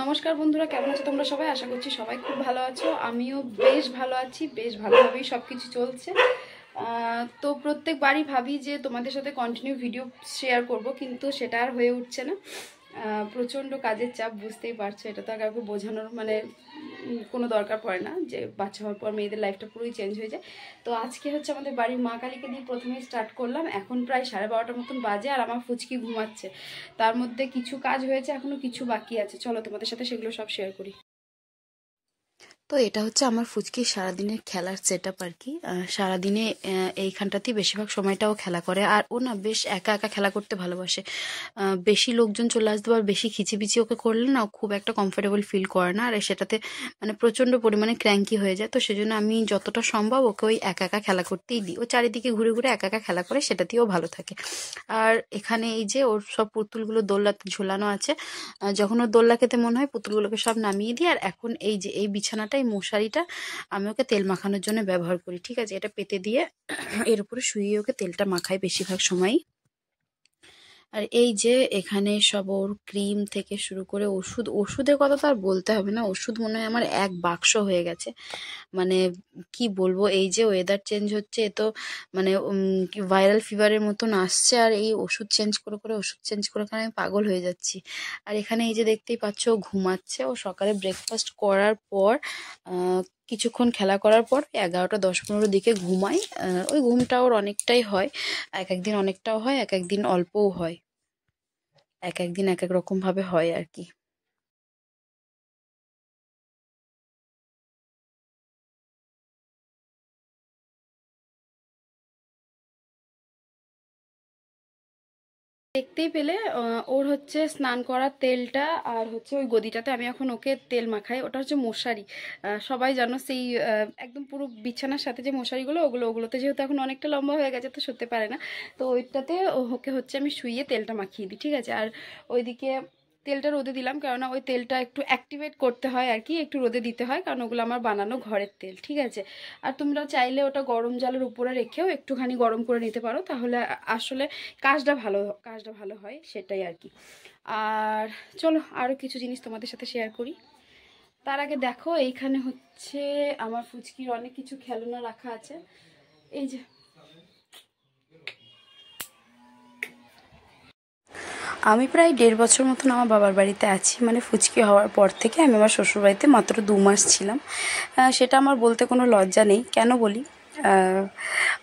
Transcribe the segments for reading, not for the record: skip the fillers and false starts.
নমস্কার বন্ধুরা, কেমন আছো তোমরা সবাই? আশা করছি সবাই খুব ভালো আছো। আমিও বেশ ভালো আছি, বেশ ভালোভাবেই সব কিছু চলছে। তো প্রত্যেকবারই ভাবি যে তোমাদের সাথে কন্টিনিউ ভিডিও শেয়ার করব, কিন্তু সেটা আর হয়ে উঠছে না। প্রচণ্ড কাজের চাপ, বুঝতেই পারছো। এটা তো আর কাউকে বোঝানোর কোনো দরকার পড়ে না যে বাচ্চা হওয়ার পর মেয়েদের লাইফটা পুরোই চেঞ্জ হয়ে যায়। তো আজকে হচ্ছে আমাদের বাড়ির মা কালীকে দিয়ে প্রথমেই স্টার্ট করলাম। এখন প্রায় 12:30 মতন বাজে, আর আমার ফুচকি ঘুমাচ্ছে। তার মধ্যে কিছু কাজ হয়েছে, এখনো কিছু বাকি আছে। চলো তোমাদের সাথে সেগুলো সব শেয়ার করি। তো এটা হচ্ছে আমার ফুচকির সারাদিনের খেলার সেট আপ আর কি। সারাদিনে এইখানটাতেই বেশিরভাগ সময়টাও খেলা করে, আর ও না বেশ একা একা খেলা করতে ভালোবাসে। বেশি লোকজন চলে আসতে আর বেশি খিচিবিচি ওকে করলে না ও খুব একটা কমফোর্টেবল ফিল করে না, আর সেটাতে প্রচণ্ড পরিমাণে ক্র্যাঙ্কি হয়ে যায়। তো সেজন্য আমি যতটা সম্ভব ওকে ওই একা একা খেলা করতেই দিই। ও চারিদিকে ঘুরে ঘুরে একা একা খেলা করে, সেটাতেও ভালো থাকে। আর এখানে এই যে ওর সব পুতুলগুলো দোলনাতে ঝোলানো আছে। যখন ওর দোলনা খেতে মনে হয় পুতুলগুলোকে সব নামিয়ে দিই। আর এখন এই যে এই বিছানাটা, এই মশারিটা আমি ওকে তেল মাখানোর জন্য ব্যবহার করি। ঠিক আছে, এটা পেতে দিয়ে এর উপরে শুইয়ে ওকে তেলটা মাখাই বেশিরভাগ সময়ই। আর এই যে এখানে সব ওর ক্রিম থেকে শুরু করে ওষুধের কথা তো আর বলতে হবে না। ওষুধ মনে হয় আমার এক বাক্স হয়ে গেছে। মানে কি বলবো, এই যে ওয়েদার চেঞ্জ হচ্ছে, এ তো ভাইরাল ফিভারের মতন আসছে, আর এই ওষুধ চেঞ্জ করে আমি পাগল হয়ে যাচ্ছি। আর এখানে এই যে দেখতেই পাচ্ছ, ও ঘুমাচ্ছে। ও সকালে ব্রেকফাস্ট করার পর কিছুক্ষণ খেলা করার পর 11:10-15 দিকে ঘুমায়। ওই ঘুমটা ওর অনেকটাই হয়। এক একদিন অনেকটাও হয়, এক একদিন অল্পও হয়, এক একদিন এক এক রকম ভাবে হয় আর কি। দেখতেই পেলে ওর হচ্ছে স্নান করার তেলটা, আর হচ্ছে ওই গদিটাতে আমি এখন ওকে তেল মাখাই। ওটা হচ্ছে মশারি। সবাই জানো সেই একদম পুরো বিছানার সাথে যে মশারিগুলো, ওগুলোতে যেহেতু এখন অনেকটা লম্বা হয়ে গেছে তো সরতে পারে না। তো ওইটাতে ওকে হচ্ছে আমি শুইয়ে তেলটা মাখিয়ে দিই। ঠিক আছে, আর ওইদিকে তেলটা রোদে দিলাম, কেননা ওই তেলটা একটু অ্যাক্টিভেট করতে হয় আর কি, একটু রোদে দিতে হয়, কারণ ওগুলো আমার বানানো ঘরের তেল। ঠিক আছে, আর তোমরা চাইলে ওটা গরম জলের উপরে রেখেও একটুখানি গরম করে নিতে পারো, তাহলে আসলে কাজটা ভালো হয়, সেটাই আর কি। আর চলো আরও কিছু জিনিস তোমাদের সাথে শেয়ার করি। তার আগে দেখো, এইখানে হচ্ছে আমার ফুচকির অনেক কিছু খেলনা রাখা আছে। এই যে আমি প্রায় 1.5 বছর মতন আমার বাবার বাড়িতে আছি। ফুচকি হওয়ার পর থেকে আমি আমার শ্বশুরবাড়িতে মাত্র 2 মাস ছিলাম। সেটা আমার বলতে কোনো লজ্জা নেই। কেন বলি,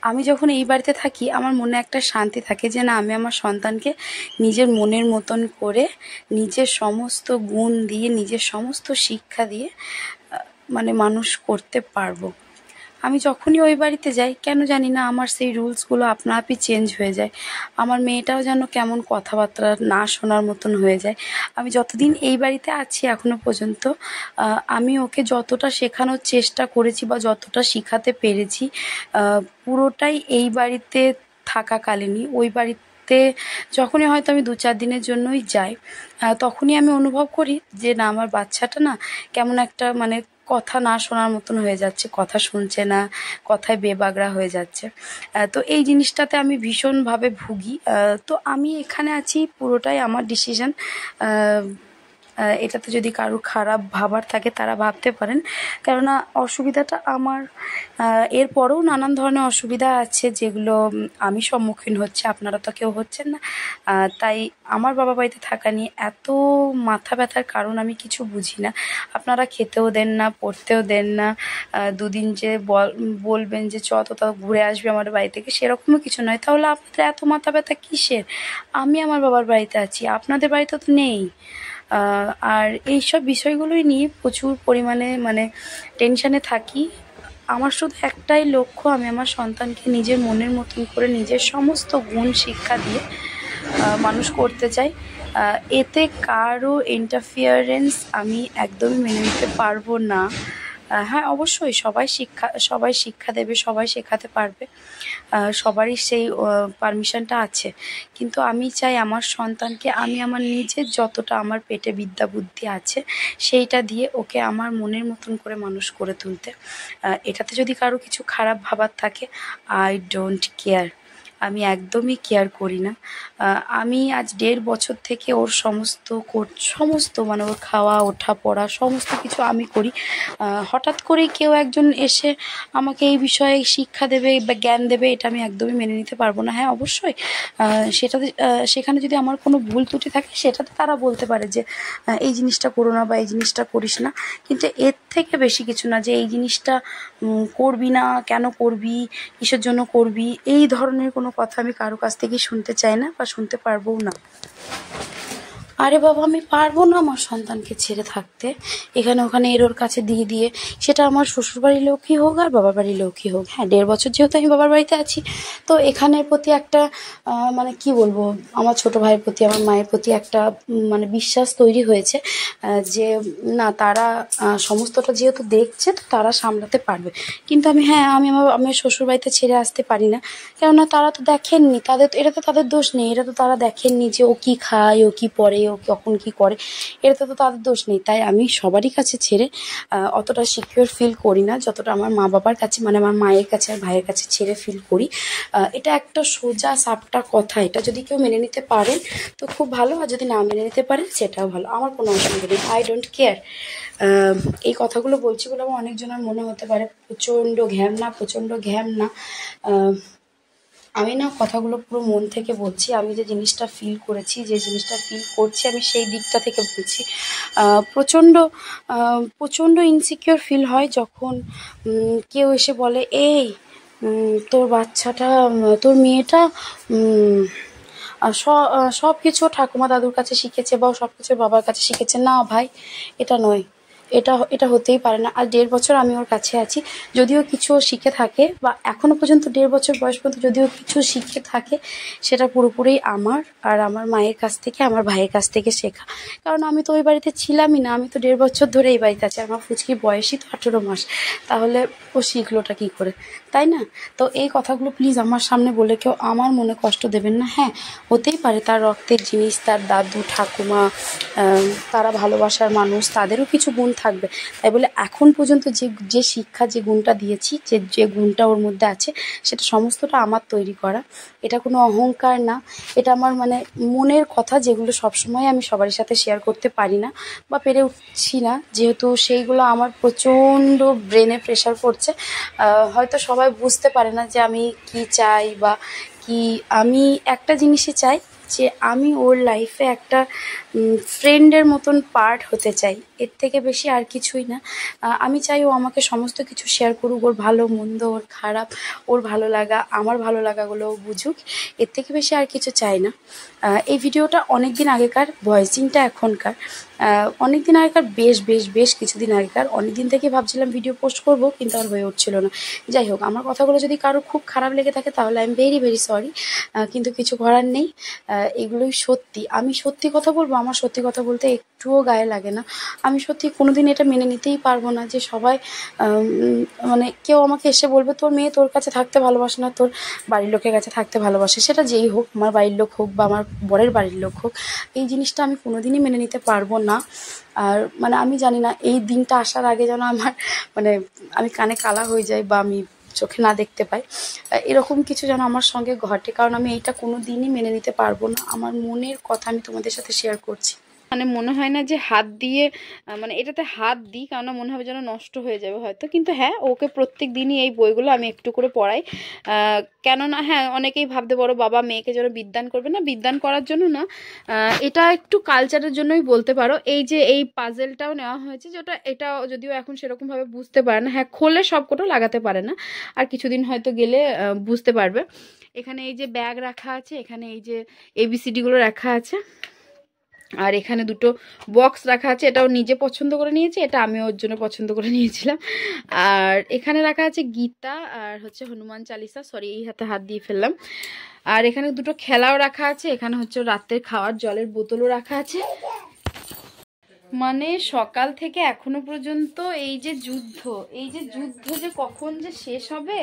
আমি যখন এই বাড়িতে থাকি আমার মনে একটা শান্তি থাকে যে না, আমি আমার সন্তানকে নিজের মনের মতন করে, নিজের সমস্ত গুণ দিয়ে, নিজের সমস্ত শিক্ষা দিয়ে মানুষ করতে পারবো। আমি যখনই ওই বাড়িতে যাই, কেন জানি না আমার সেই রুলসগুলো আপনা আপনি চেঞ্জ হয়ে যায়। আমার মেয়েটাও যেন কেমন কথাবার্তা না শোনার মতন হয়ে যায়। আমি যতদিন এই বাড়িতে আছি এখনো পর্যন্ত আমি ওকে যতটা শেখানোর চেষ্টা করেছি বা যতটা শেখাতে পেরেছি, পুরোটাই এই বাড়িতে থাকাকালীনই। ওই বাড়িতে যখনই হয়তো আমি 2-4 দিনের জন্যই যাই, তখনই আমি অনুভব করি যে না, আমার বাচ্চাটা না কেমন একটা কথা না শোনার মতন হয়ে যাচ্ছে, কথা শুনছে না, কথায় বেবাগড়া হয়ে যাচ্ছে। তো এই জিনিসটাতে আমি ভীষণভাবে ভুগি। তো আমি এখানে আছি, পুরোটাই আমার ডিসিশন। এটাতে যদি কারোর খারাপ ভাবার থাকে তারা ভাবতে পারেন, কেননা অসুবিধাটা আমার। এরপরেও নানান ধরনের অসুবিধা আছে যেগুলো আমি সম্মুখীন হচ্ছে, আপনারা তো কেউ হচ্ছেন না। তাই আমার বাবা বাড়িতে থাকা নিয়ে এত মাথা ব্যথার কারণ আমি কিছু বুঝি না। আপনারা খেতেও দেন না, পড়তেও দেন না। দুদিন যে বলবেন যে চ তো তাও ঘুরে আসবে আমার বাড়ি থেকে, সেরকমও কিছু নয়। তাহলে আপনাদের এত মাথা ব্যথা কিসের? আমি আমার বাবার বাড়িতে আছি, আপনাদের বাড়িতে তো নেই। আর এইসব বিষয়গুলোই নিয়ে প্রচুর পরিমাণে টেনশানে থাকি। আমার শুধু একটাই লক্ষ্য, আমি আমার সন্তানকে নিজের মনের মতন করে নিজের সমস্ত গুণ শিক্ষা দিয়ে মানুষ করতে চাই। এতে কারো ইন্টারফিয়ারেন্স আমি একদমই মেনে নিতে পারবো না। হ্যাঁ, অবশ্যই সবাই শিক্ষা দেবে, সবাই শেখাতে পারবে, সবারই সেই পারমিশনটা আছে। কিন্তু আমি চাই আমার সন্তানকে আমি আমার নিজের যতটা আমার পেটে বিদ্যা বুদ্ধি আছে সেইটা দিয়ে ওকে আমার মনের মতন করে মানুষ করে তুলতে। এটাতে যদি কারো কিছু খারাপ ভাবার থাকে, আই ডোন্ট কেয়ার। আমি একদমই কেয়ার করি না। আমি আজ 1.5 বছর থেকে ওর সমস্ত মানে ওর খাওয়া ওঠা পড়া সমস্ত কিছু আমি করি। হঠাৎ করেই কেউ একজন এসে আমাকে এই বিষয়ে শিক্ষা দেবে বা জ্ঞান দেবে, এটা আমি একদমই মেনে নিতে পারবো না। হ্যাঁ, অবশ্যই সেখানে যদি আমার কোনো ভুল ত্রুটি থাকে সেটাতে তারা বলতে পারে যে এই জিনিসটা করো না বা এই জিনিসটা করিস না, কিন্তু এর থেকে বেশি কিছু না যে এই জিনিসটা করবি না, কেন করবি, কিসের জন্য করবি, এই ধরনের কোনো কথা আমি কারো কাছ থেকেই শুনতে চাই না বা শুনতে পারবও না। আরে বাবা, আমি পারবো না আমার সন্তানকে ছেড়ে থাকতে এখানে ওখানে এর ওর কাছে দিয়ে দিয়ে, সেটা আমার শ্বশুরবাড়ির লোকই হোক আর বাবার বাড়ির লোকই হোক। হ্যাঁ, 1.5 বছর যেহেতু আমি বাবার বাড়িতে আছি, তো এখানের প্রতি একটা মানে কি বলবো, আমার ছোট ভাইয়ের প্রতি আমার মায়ের প্রতি একটা মানে বিশ্বাস তৈরি হয়েছে যে না, তারা সমস্তটা যেহেতু দেখছে তো তারা সামলাতে পারবে। কিন্তু আমি শ্বশুরবাড়িতে ছেড়ে আসতে পারি না, কেননা তারা তো দেখেননি, এটা তো তাদের দোষ নেই, এটা তো তারা দেখেননি যে ও কি খায়, ও কি পরে, ও কখন কি করে, এটা তো তাদের দোষ নেই। তাই আমি সবারই কাছে ছেড়ে অতটা সিকিউর ফিল করি না যতটা আমার মা বাবার কাছে, মানে আমার মায়ের কাছে আর ভাইয়ের কাছে ছেড়ে ফিল করি। এটা একটা সোজা সাপটা কথা, এটা যদি কেউ মেনে নিতে পারেন তো খুব ভালো, আর যদি না মেনে নিতে পারেন সেটাও ভালো, আমার কোনো অসুবিধা নেই, আই ডোন্ট কেয়ার। এই কথাগুলো বলছি বলে আমার অনেকজনের মনে হতে পারে প্রচণ্ড ঘ্যাম না। আমি না কথাগুলো পুরো মন থেকে বলছি, আমি যে জিনিসটা ফিল করেছি, যে জিনিসটা ফিল করছি, আমি সেই দিকটা থেকে বলছি। প্রচণ্ড ইনসিকিউর ফিল হয় যখন কেউ এসে বলে, এই তোর বাচ্চাটা, তোর মেয়েটা সব কিছু ঠাকুমা দাদুর কাছে শিখেছে বা সব কিছু বাবার কাছে শিখেছে। না ভাই, এটা নয়, এটা হতেই পারে না। আর 1.5 বছর আমি ওর কাছে আছি, যদিও কিছু শিখে থাকে বা এখনো পর্যন্ত 1.5 বছর বয়স পর্যন্ত যদিও কিছু শিখে থাকে, সেটা পুরোপুরি আমার আর আমার মায়ের কাছ থেকে, আমার ভাইয়ের কাছ থেকে শেখা। কারণ আমি তো ওই বাড়িতে ছিলামই না, আমি তো 1.5 বছর ধরে এই বাড়িতে আছি, আমার ফুচকির বয়সই তো 18 মাস, তাহলে ও শিখলোটা কী করে, তাই না? তো এই কথাগুলো প্লিজ আমার সামনে বলে কেউ আমার মনে কষ্ট দেবেন না। হ্যাঁ, হতেই পারে তার রক্তের জিনিস, তার দাদু ঠাকুমা, তারা ভালোবাসার মানুষ, তাদেরও কিছু গুণ থাকবে। তাই বলে এখন পর্যন্ত যে শিক্ষা, যে গুণটা দিয়েছি, যে গুণটা ওর মধ্যে আছে, সেটা সমস্তটা আমার তৈরি করা। এটা কোনো অহংকার না, এটা আমার মানে মনের কথা, যেগুলো সবসময় আমি সবার সাথে শেয়ার করতে পারি না বা পেরে উঠছি না, যেহেতু সেইগুলো আমার প্রচণ্ড ব্রেনে প্রেশার পড়ছে। হয়তো সবাই বুঝতে পারে না যে আমি কি চাই বা কি, আমি একটা জিনিসই চাই যে আমি ওর লাইফে একটা ফ্রেন্ডের মতন পার্ট হতে চাই, এর থেকে বেশি আর কিছুই না। আমি চাই ও আমাকে সমস্ত কিছু শেয়ার করুক, ওর ভালো মন্দ, ওর খারাপ, ওর ভালো লাগা, আমার ভালো লাগাগুলো ও বুঝুক, এর থেকে বেশি আর কিছু চাই না। এই ভিডিওটা অনেক দিন আগেকার, ভয়েসিংটা এখনকার, অনেক দিন আগেকার, বেশ কিছুদিন আগেকার। অনেক দিন থেকে ভাবছিলাম ভিডিও পোস্ট করব, কিন্তু আর হয়ে উঠছিল না। যাই হোক, আমার কথাগুলো যদি কারো খুব খারাপ লেগে থাকে তাহলে আই এম ভেরি সরি, কিন্তু কিছু করার নেই। এগুলোই সত্যি, আমি সত্যি কথা বলবো, আমার সত্যি কথা বলতে একটুও গায়ে লাগে না। আমি সত্যি কোনোদিন এটা মেনে নিতেই পারবো না যে সবাই মানে কেউ আমাকে এসে বলবে তোর মেয়ে তোর কাছে থাকতে ভালোবাসে না, তোর বাড়ির লোকের কাছে থাকতে ভালোবাসে, সেটা যেই হোক, আমার বাড়ির লোক হোক বা আমার বরের বাড়ির লোক হোক, এই জিনিসটা আমি কোনোদিনই মেনে নিতে পারবো না। আর মানে আমি জানি না এই দিনটা আসার আগে যেন আমার মানে আমি কানে কালা হয়ে যাই বা আমি চোখে না দেখতে পাই, এরকম কিছু যেন আমার সঙ্গে ঘটে, কারণ আমি এইটা কোনো দিনই মেনে নিতে পারবো না। আমার মনের কথা আমি তোমাদের সাথে শেয়ার করছি। মানে মনে হয় না যে হাত দিয়ে মানে এটাতে হাত দিই, কারণ মনে হবে যেন নষ্ট হয়ে যাবে হয়তো, কিন্তু হ্যাঁ, ওকে প্রত্যেক দিনই এই বইগুলো আমি একটু করে পড়াই। কেননা হ্যাঁ, অনেকেই ভাবতে পারো বাবা মেয়েকে যেন বিদ্যান করবে, না বিদ্যান করার জন্য না, এটা একটু কালচারের জন্যই বলতে পারো। এই যে এই পাজেলটাও নেওয়া হয়েছে, যেটা এটা যদিও এখন সেরকমভাবে বুঝতে পারে না, হ্যাঁ খোলে সবকটা লাগাতে পারে না, আর কিছুদিন হয়তো গেলে বুঝতে পারবে। এখানে এই যে ব্যাগ রাখা আছে, এখানে এই যে ABCD-গুলো রাখা আছে, আর এখানে দুটো বক্স রাখা আছে, এটাও নিজে পছন্দ করে নিয়েছে, এটা আমি ওর জন্য পছন্দ করে নিয়েছিলাম। আর এখানে রাখা আছে গীতা আর হচ্ছে হনুমান চালিসা, সরি এই হাতে হাত দিয়ে ফেললাম। আর এখানে দুটো খেলাও রাখা আছে, এখানে হচ্ছে রাতের খাওয়ার জলের বোতলও রাখা আছে। মানে সকাল থেকে এখনো পর্যন্ত এই যে যুদ্ধ যে কখন যে শেষ হবে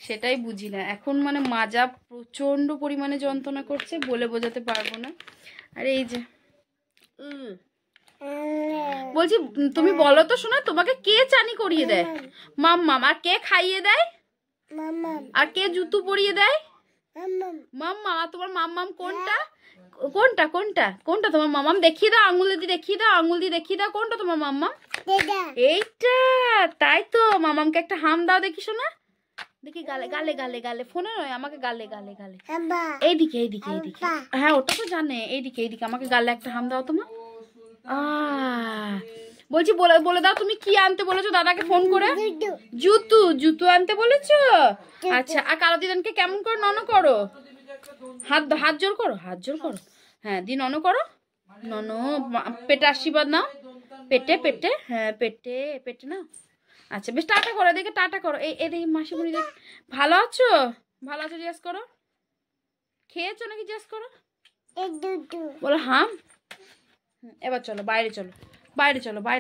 সেটাই বুঝি না এখন। মানে মাজা প্রচন্ড পরিমাণে যন্ত্রণা করছে, বলে বোঝাতে পারবো না। আর এই যে বলছি, তুমি বলো তো শোনা, তোমাকে কে চানি করিয়ে দেয়? মাম্মাম। আর কে খাইয়ে দেয়? আর কে জুতো পরিয়ে দেয়? মাম্মা তোমার মাম্মাম কোনটা কোনটা কোনটা কোনটা তোমার মাম্মাম দেখিয়ে দাও, আঙুল দিয়ে দেখিয়ে দাও, আঙুল দিয়ে দেখিয়ে দাও কোনটা তোমার মাম্মাম। এইটা তাই তো, মামামকে একটা হাম দাও দেখি শোনা, দেখি গালে গালে গালে গালে, ফোনে নয় আমাকে গালে গালে গালে, এইদিকে এইদিকে এইদিকে, হ্যাঁ ওটা তো জানে, এইদিকে এইদিকে আমাকে গালে একটা হাম দাও তোমার। বলছি বলে বলে দাও তুমি কি আনতে বলেছো দাদাকে ফোন করে। জুতু জুতু আনতে বলেছো। আচ্ছা, আর কালো দিদানকে কেমন করে নন করো, হাত হাত জোর করো, হাত জোর করো, হ্যাঁ দি নন করো, নন, পেটে আশীর্বাদ নাও, পেটে পেটে, হ্যাঁ পেটে পেটে নাও। আচ্ছা বেশ, টাটা করো, দেখে টাটা করো, এই দেখি মাসিমণি দেখ, ভালো আছো, ভালো আছো জিজ্ঞেস করো, খেয়েছো নাকি জিজ্ঞেস করো, বলো হাম। এবার চলো বাইরে, চলো বাইরে, চলো বাইরে।